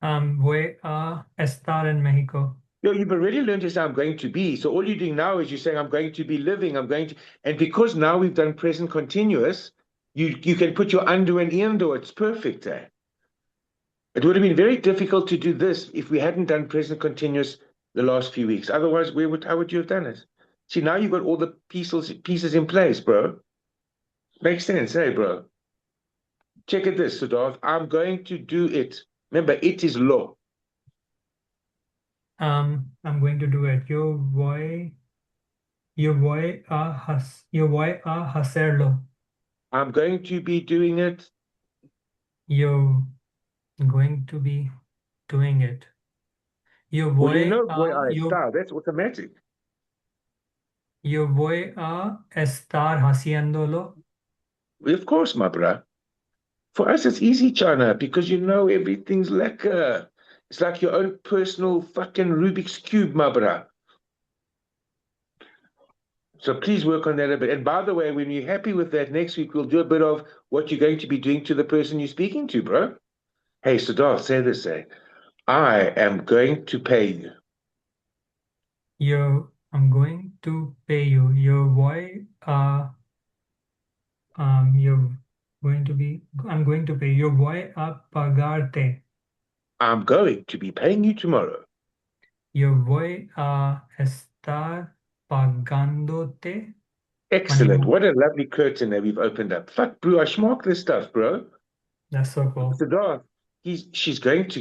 [SPEAKER 1] Voy a estar en México.
[SPEAKER 2] Yo, you've already learned to say I'm going to be. So all you're doing now is you're saying I'm going to be living, I'm going to, and because now we've done present continuous, you can put your under and indo. It's perfect, eh? It would have been very difficult to do this if we hadn't done present continuous the last few weeks. Otherwise, how would you have done it? See, now you've got all the pieces in place, bro. Makes sense, hey, bro? Check it this, Siddharth. I'm going to do it. Remember, it is law.
[SPEAKER 1] I'm going to do it. Yo voy a hacerlo.
[SPEAKER 2] I'm going to be doing it.
[SPEAKER 1] Yo going to be doing it. Yo
[SPEAKER 2] Well, you
[SPEAKER 1] voy
[SPEAKER 2] know, voy
[SPEAKER 1] a
[SPEAKER 2] a
[SPEAKER 1] yo
[SPEAKER 2] estar. That's automatic.
[SPEAKER 1] yo voy a estar haciéndolo.
[SPEAKER 2] Of course, my bro. For us, it's easy, China, because you know everything's lekker. It's like your own personal fucking Rubik's Cube, my bro. So please work on that a bit. And by the way, when you're happy with that, next week we'll do a bit of what you're going to be doing to the person you're speaking to, bro. Hey, Siddharth, say this, say, I am going to pay you.
[SPEAKER 1] I'm going to pay you. You're going to be, I'm going to pay. Yo voy a pagarte.
[SPEAKER 2] I'm going to be paying you tomorrow.
[SPEAKER 1] Yo voy a estar pagándote
[SPEAKER 2] Excellent.
[SPEAKER 1] mañana.
[SPEAKER 2] What a lovely curtain that we've opened up. Fuck, bro, I schmark this stuff, bro.
[SPEAKER 1] That's so cool.
[SPEAKER 2] Siddharth, she's going to,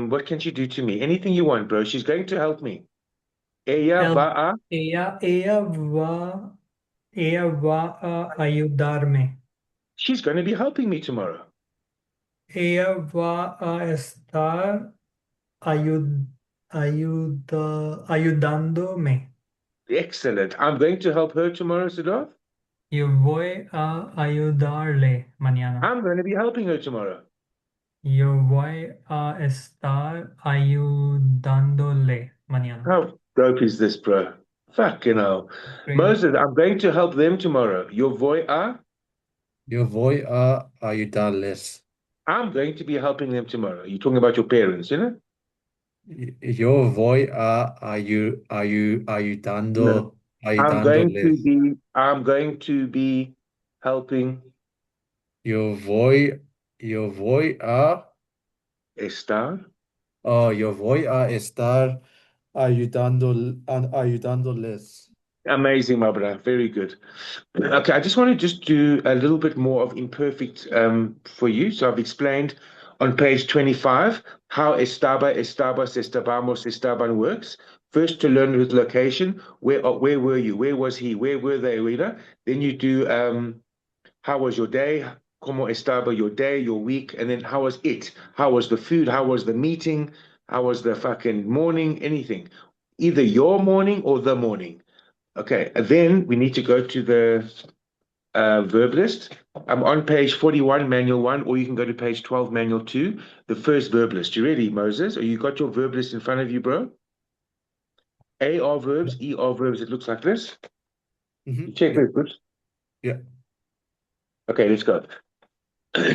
[SPEAKER 2] what can she do to me? Anything you want, bro. She's going to help me. Ella
[SPEAKER 1] El-
[SPEAKER 2] va a,
[SPEAKER 1] ella va a ayudarme.
[SPEAKER 2] she's going to be helping me tomorrow.
[SPEAKER 1] Ella va a estar ayud, ayudándome.
[SPEAKER 2] Excellent. I'm going to help her tomorrow, Siddharth.
[SPEAKER 1] Yo voy a ayudarle mañana.
[SPEAKER 2] I'm going to be helping her tomorrow.
[SPEAKER 1] Yo voy a estar ayudándole mañana.
[SPEAKER 2] How dope is this, bro? Fucking hell.
[SPEAKER 1] Great.
[SPEAKER 2] Moses, I'm going to help them tomorrow. Your voy a,
[SPEAKER 3] Yo voy a ayudarles.
[SPEAKER 2] I'm going to be helping them tomorrow. You're talking about your parents, you know?
[SPEAKER 3] Yo voy a
[SPEAKER 2] No.
[SPEAKER 3] ayudándoles.
[SPEAKER 2] I'm going to be helping
[SPEAKER 3] Yo voy a,
[SPEAKER 2] estar.
[SPEAKER 3] yo voy a estar ayudándoles.
[SPEAKER 2] Amazing, my brother. Very good. Okay, I just want to just do a little bit more of imperfect for you. So I've explained on page 25 how estabas, estabamos, estaban works. First to learn with location. Where were you? Where was he? Where were they? You know? Then you do how was your day? Como estaba your day, your week? And then how was it? How was the food? How was the meeting? How was the fucking morning? Anything. Either your morning or the morning. Okay, and then we need to go to the verb list. I'm on page 41, manual 1, or you can go to page 12, manual 2, the first verb list. You ready, Moses? Or you got your verb list in front of you, bro? AR verbs, ER verbs, it looks like this.
[SPEAKER 3] Mhm.
[SPEAKER 2] Check
[SPEAKER 3] Yeah.
[SPEAKER 2] this, Bruce.
[SPEAKER 3] Yeah.
[SPEAKER 2] Okay, let's go.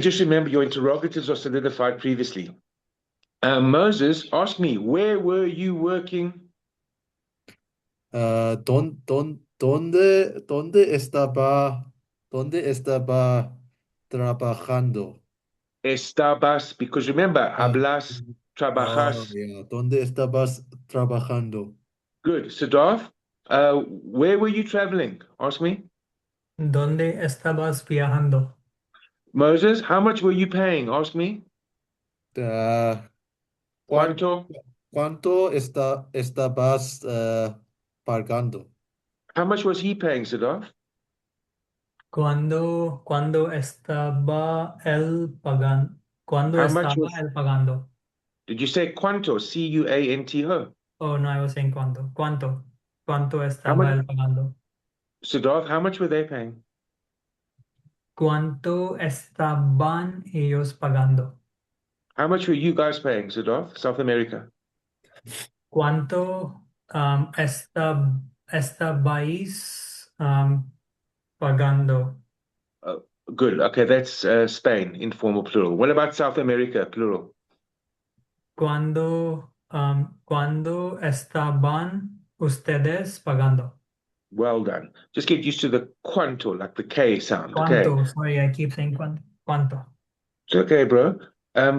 [SPEAKER 2] Just remember your interrogatives are solidified previously. Moses, ask me, where were you working?
[SPEAKER 3] dónde estaba trabajando?
[SPEAKER 2] Estabas, because remember,
[SPEAKER 3] Ah,
[SPEAKER 2] hablas,
[SPEAKER 3] oh,
[SPEAKER 2] trabajas.
[SPEAKER 3] yeah. ¿Dónde estabas trabajando?
[SPEAKER 2] Good. Siddharth, where were you traveling? Ask me.
[SPEAKER 1] ¿Dónde estabas viajando?
[SPEAKER 2] Moses, how much were you paying? Ask me.
[SPEAKER 3] Ah, ¿cuán-
[SPEAKER 2] Quanto?
[SPEAKER 3] ¿cuánto estabas pagando?
[SPEAKER 2] How much was he paying, Siddharth?
[SPEAKER 1] ¿Cuándo estaba él pagando? ¿Cuándo
[SPEAKER 2] How much
[SPEAKER 1] estaba
[SPEAKER 2] was,
[SPEAKER 1] él pagando?
[SPEAKER 2] did you say quanto? Quanto.
[SPEAKER 1] Oh, no, I was saying cuánto. ¿Cuánto
[SPEAKER 2] How much,
[SPEAKER 1] estaba él pagando?
[SPEAKER 2] Siddharth, how much were they paying?
[SPEAKER 1] ¿Cuánto estaban ellos pagando?
[SPEAKER 2] How much were you guys paying, Siddharth? South America.
[SPEAKER 1] ¿Cuánto estabais pagando?
[SPEAKER 2] Uh, Good. Okay, that's Spain, informal plural. What about South America, plural?
[SPEAKER 1] ¿Cuándo estaban ustedes pagando?
[SPEAKER 2] Well done. Just get used to the quanto, like the K sound. Okay.
[SPEAKER 1] ¿Cuánto? Sorry, I keep saying cuánto. ¿Cuánto?
[SPEAKER 2] It's okay, bro.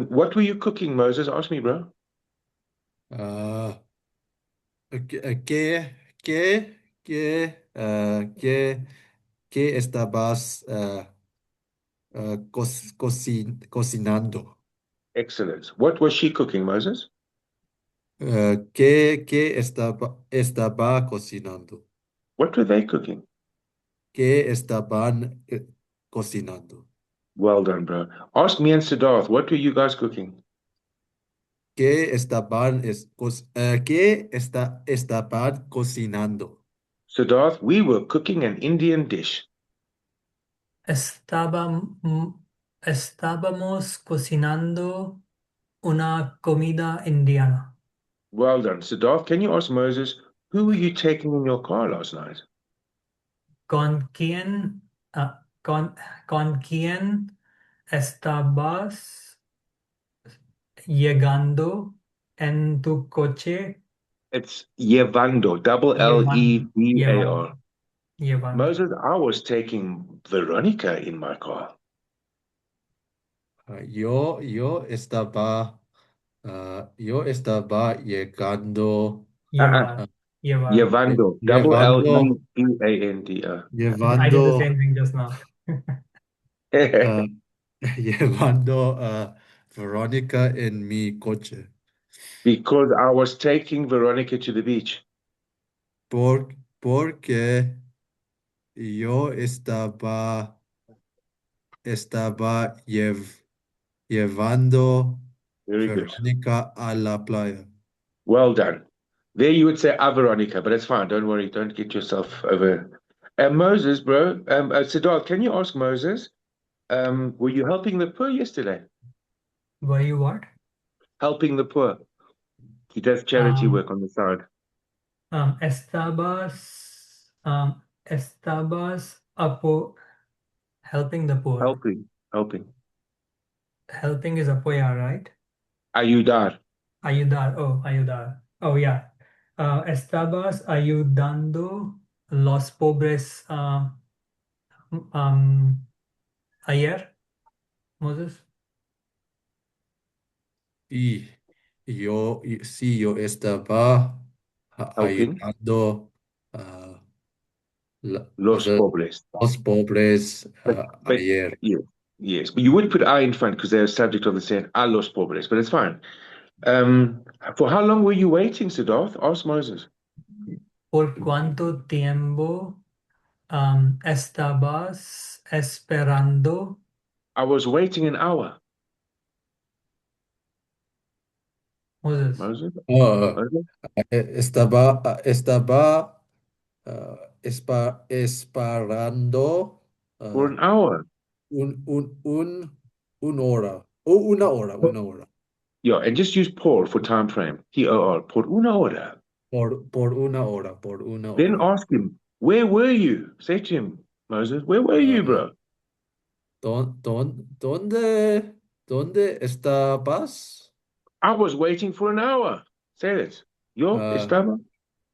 [SPEAKER 2] What were you cooking, Moses? Ask me, bro.
[SPEAKER 3] Ah, ¿qué, qué, qué, qué estabas cocinando?
[SPEAKER 2] Excellent. What was she cooking, Moses?
[SPEAKER 3] ¿Qué estaba cocinando?
[SPEAKER 2] What were they cooking?
[SPEAKER 3] ¿Qué estaban cocinando?
[SPEAKER 2] Well done, bro. Ask me and Siddharth, what were you guys cooking?
[SPEAKER 3] Estaban cocinando?
[SPEAKER 2] Siddharth, we were cooking an Indian dish.
[SPEAKER 1] Estábam- Estábamos cocinando una comida indiana.
[SPEAKER 2] Well done. Siddharth, can you ask Moses, who were you taking in your car last night?
[SPEAKER 1] ¿Con quién, con quién estabas llegando en tu coche?
[SPEAKER 2] It's Llevando, double
[SPEAKER 1] Llevando,
[SPEAKER 2] Levar.
[SPEAKER 1] llevando, llevando.
[SPEAKER 2] Moses, I was taking Veronica in my car.
[SPEAKER 3] Yo estaba llegando,
[SPEAKER 2] Uh-uh.
[SPEAKER 3] ah,
[SPEAKER 1] Llevar, llevar.
[SPEAKER 2] Llevando, double
[SPEAKER 3] llevando,
[SPEAKER 2] Leando.
[SPEAKER 1] I did the
[SPEAKER 3] llevando,
[SPEAKER 1] same thing just now.
[SPEAKER 3] ah, llevando a Verónica en mi coche.
[SPEAKER 2] Because I was taking Veronica to the beach.
[SPEAKER 3] Porque yo estaba llevando
[SPEAKER 2] Very good.
[SPEAKER 3] Verónica a la playa.
[SPEAKER 2] Well done. There you would say, Veronica, but it's fine. Don't worry. Don't get yourself over. Moses, bro, Siddharth, can you ask Moses, were you helping the poor yesterday?
[SPEAKER 1] Were you what?
[SPEAKER 2] Helping the poor. He does charity
[SPEAKER 1] Um,
[SPEAKER 2] work on the side.
[SPEAKER 1] estabas helping the poor.
[SPEAKER 2] Helping.
[SPEAKER 1] Helping is apoyar, right?
[SPEAKER 2] Ayudar.
[SPEAKER 1] Ayudar. Oh, ayudar. Oh, yeah. Estabas ayudando los pobres ayer, Moses?
[SPEAKER 3] Y sí, yo estaba
[SPEAKER 2] Helping
[SPEAKER 3] ayudando a
[SPEAKER 2] los pobres.
[SPEAKER 3] los pobres
[SPEAKER 2] But
[SPEAKER 3] ayer.
[SPEAKER 2] yes, yes. But you would put I in front because they're a subject of the saying, a los pobres, but it's fine. For how long were you waiting, Siddharth? Ask Moses.
[SPEAKER 1] ¿Por cuánto tiempo estabas esperando,
[SPEAKER 2] I was waiting an hour.
[SPEAKER 1] Moses?
[SPEAKER 2] Moses?
[SPEAKER 3] Oh,
[SPEAKER 2] Moses?
[SPEAKER 3] estaba esperando
[SPEAKER 2] For
[SPEAKER 3] ah,
[SPEAKER 2] an hour.
[SPEAKER 3] un, un, un, un hora. O una hora.
[SPEAKER 2] Yeah, and just use por for time frame. Por. Por una hora.
[SPEAKER 3] Por una hora, por una
[SPEAKER 2] Then
[SPEAKER 3] hora.
[SPEAKER 2] ask him, where were you? Say to him, Moses, where were you,
[SPEAKER 3] Ah,
[SPEAKER 2] bro?
[SPEAKER 3] ¿dónde estabas?
[SPEAKER 2] I was waiting for an hour. Say it. Yo
[SPEAKER 3] Ah,
[SPEAKER 2] estaba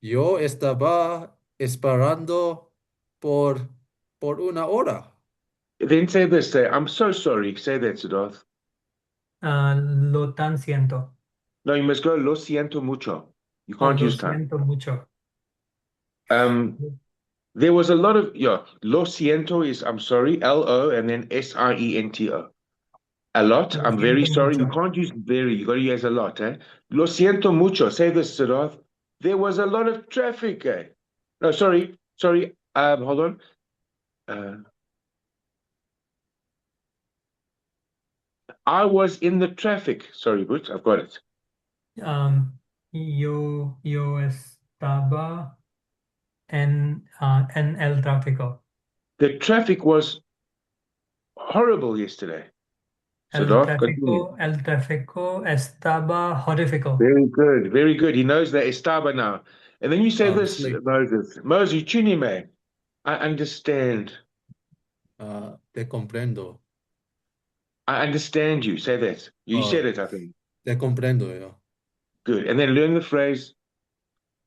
[SPEAKER 3] yo estaba esperando por, por una hora.
[SPEAKER 2] Then say this, say, I'm so sorry. Say that, Siddharth.
[SPEAKER 1] Lo tan siento.
[SPEAKER 2] No, you must go, lo siento mucho. You
[SPEAKER 1] Oh,
[SPEAKER 2] can't
[SPEAKER 1] lo
[SPEAKER 2] use time.
[SPEAKER 1] siento mucho.
[SPEAKER 2] Um, there was a lot of, yeah, lo siento is I'm sorry, L-O, and then S-I-E-N-T-O. A lot,
[SPEAKER 1] Lo
[SPEAKER 2] I'm very
[SPEAKER 1] siento
[SPEAKER 2] sorry. You
[SPEAKER 1] mucho.
[SPEAKER 2] can't use very, you got to use a lot, eh? Lo siento mucho. Say this, Siddharth. There was a lot of traffic, eh? No, sorry. Hold on. I was in the traffic. Sorry, Butch, I've got it.
[SPEAKER 1] Yo estaba en el tráfico.
[SPEAKER 2] The traffic was horrible yesterday. Siddharth, continue.
[SPEAKER 1] El tráfico estaba horrifico.
[SPEAKER 2] Very good, very good. He knows the estaba now. And then you say
[SPEAKER 3] It's
[SPEAKER 2] this,
[SPEAKER 3] like,
[SPEAKER 2] Moses. Moses, tune me. I understand.
[SPEAKER 3] te comprendo.
[SPEAKER 2] I understand you. Say that. You
[SPEAKER 3] Uh,
[SPEAKER 2] said it, I think.
[SPEAKER 3] te comprendo, yeah.
[SPEAKER 2] Good. And then learn the phrase,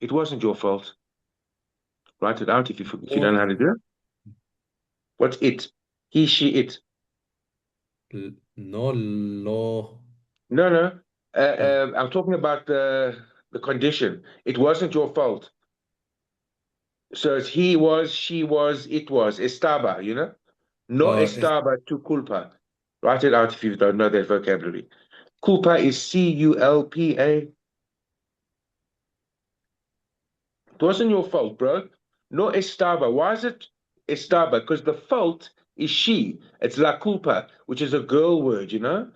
[SPEAKER 2] it wasn't your fault. Write it out if you don't know how to do it. What's it? He, she, it.
[SPEAKER 3] No lo.
[SPEAKER 2] No.
[SPEAKER 3] Oh,
[SPEAKER 2] I'm talking about the condition. It wasn't your fault. So it's he was, she was, it was. Estaba, you know? No
[SPEAKER 3] es,
[SPEAKER 2] estaba tu culpa. Write it out if you don't know that vocabulary. Culpa is C-U-L-P-A. It wasn't your fault, bro. No estaba. Why is it estaba? Because the fault is she. It's la culpa, which is a girl word, you know?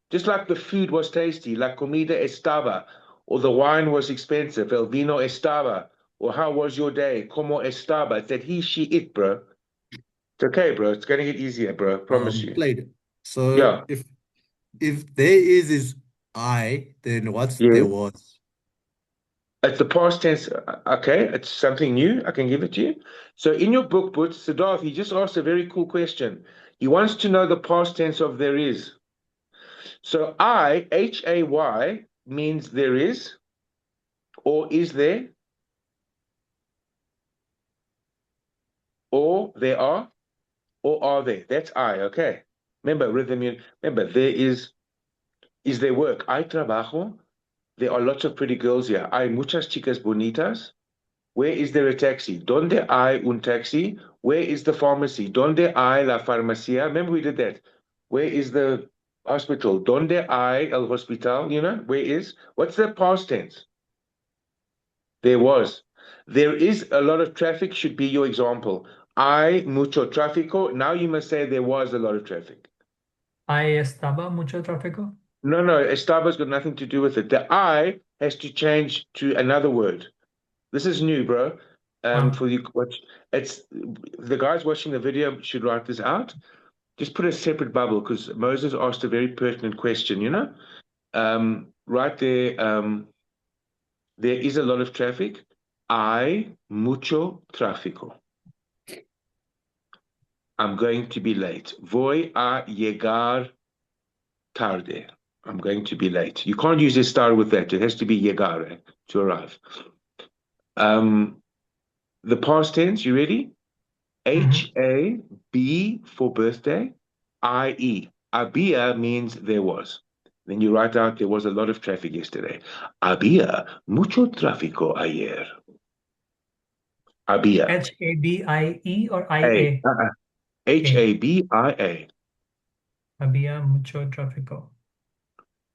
[SPEAKER 2] Just like the food was tasty, la comida estaba, or the wine was expensive, el vino estaba, or how was your day, como estaba. It's that he, she, it, bro. It's okay, bro. It's gonna get easier, bro. Promise you.
[SPEAKER 3] played. So
[SPEAKER 2] Yeah.
[SPEAKER 3] if there is I, then what's
[SPEAKER 2] Yeah.
[SPEAKER 3] there was?
[SPEAKER 2] It's the past tense. Okay, it's something new. I can give it to you. So in your book, Butch, Siddharth, he just asked a very cool question. He wants to know the past tense of there is. So I, Hay, means there is, or is there, or there are, or are there. That's I, okay. Remember, remember, there is there work. Hay trabajo. There are lots of pretty girls here. Hay muchas chicas bonitas. Where is there a taxi? ¿Dónde hay un taxi? Where is the pharmacy? ¿Dónde hay la farmacia? Remember we did that. Where is the hospital? ¿Dónde hay el hospital? You know, where is? What's the past tense? There was. There is a lot of traffic should be your example. Hay mucho tráfico. Now you must say there was a lot of traffic.
[SPEAKER 1] Ahí estaba mucho tráfico.
[SPEAKER 2] No, estaba's got nothing to do with it. The I has to change to another word. This is new, bro. For you, watch, it's the guys watching the video should write this out. Just put a separate bubble because Moses asked a very pertinent question. You know, right there. There is a lot of traffic. Hay mucho tráfico. I'm going to be late. Voy a llegar tarde. I'm going to be late. You can't use estar with that. It has to be llegar, to arrive. The past tense, you ready? H-A-B for birthday, I-E. Había means there was. Then you write out there was a lot of traffic yesterday. Había mucho tráfico ayer. Había.
[SPEAKER 1] Habie or
[SPEAKER 2] A.
[SPEAKER 1] IA?
[SPEAKER 2] Habia.
[SPEAKER 1] Había mucho tráfico.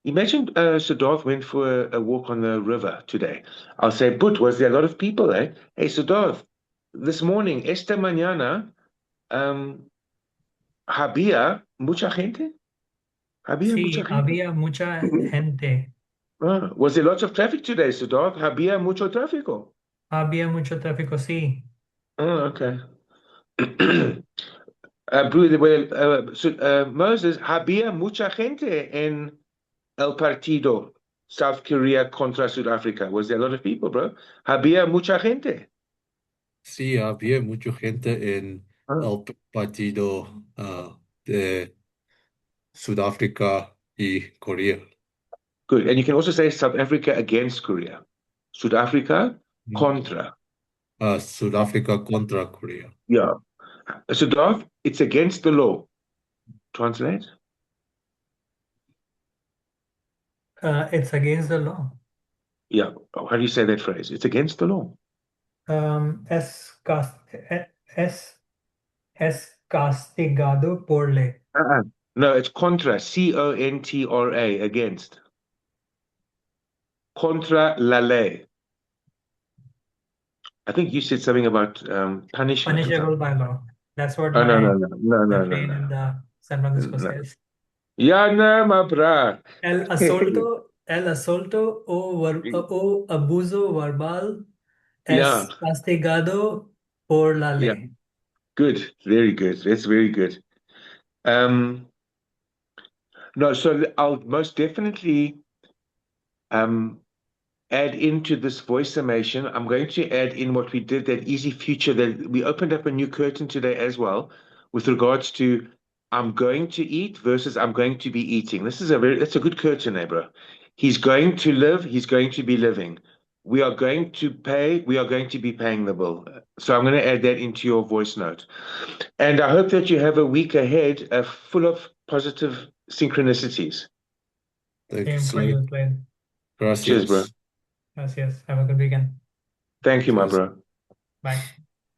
[SPEAKER 2] Imagine Siddharth went for a walk on the river today. I'll say, but was there a lot of people, eh? Hey, Siddharth, this morning, esta mañana, había mucha gente? Había mucha
[SPEAKER 1] Sí,
[SPEAKER 2] gente?
[SPEAKER 1] había mucha gente.
[SPEAKER 2] Was there lots of traffic today, Siddharth? Había mucho tráfico.
[SPEAKER 1] Había mucho tráfico, sí.
[SPEAKER 2] Okay. Moses, había mucha gente en el partido South Korea contra Sudáfrica. Was there a lot of people, bro? Había mucha gente.
[SPEAKER 3] Sí, había mucha gente en
[SPEAKER 2] Ah,
[SPEAKER 3] el partido de Sudáfrica y Corea.
[SPEAKER 2] good. And you can also say South Africa against Korea. South Africa
[SPEAKER 3] Mm.
[SPEAKER 2] contra.
[SPEAKER 3] Sud-Africa contra Korea.
[SPEAKER 2] Yeah. So, Darth, it's against the law. Translate.
[SPEAKER 1] It's against the law.
[SPEAKER 2] Yeah. How do you say that phrase? It's against the law.
[SPEAKER 1] Es castigado por ley.
[SPEAKER 2] No, it's contra. C-O-N-T-R-A. Against. Contra la ley. I think you said something about punishment or
[SPEAKER 1] Punishable
[SPEAKER 2] something.
[SPEAKER 1] by law. That's what
[SPEAKER 2] Oh, no,
[SPEAKER 1] my
[SPEAKER 2] no,
[SPEAKER 1] train in the San Francisco
[SPEAKER 2] no.
[SPEAKER 1] says.
[SPEAKER 2] Yeah, no, my bra.
[SPEAKER 1] El asalto o abuso verbal
[SPEAKER 2] Yeah,
[SPEAKER 1] es castigado por la
[SPEAKER 2] yeah.
[SPEAKER 1] ley.
[SPEAKER 2] Good. Very good. That's very good. No, so I'll most definitely add into this voice summation. I'm going to add in what we did, that easy future, that we opened up a new curtain today as well with regards to I'm going to eat versus I'm going to be eating. That's a good curtain, bro. He's going to live, he's going to be living. We are going to pay, we are going to be paying the bill. So I'm going to add that into your voice note. And I hope that you have a week ahead full of positive synchronicities.
[SPEAKER 3] Thank you,
[SPEAKER 1] Same for
[SPEAKER 3] Slade.
[SPEAKER 1] you, Slade.
[SPEAKER 2] Cheers, bro.
[SPEAKER 3] Gracias.
[SPEAKER 1] Yes. Have a good weekend.
[SPEAKER 2] Thank you, my
[SPEAKER 3] Cheers.
[SPEAKER 2] bro.
[SPEAKER 1] Bye.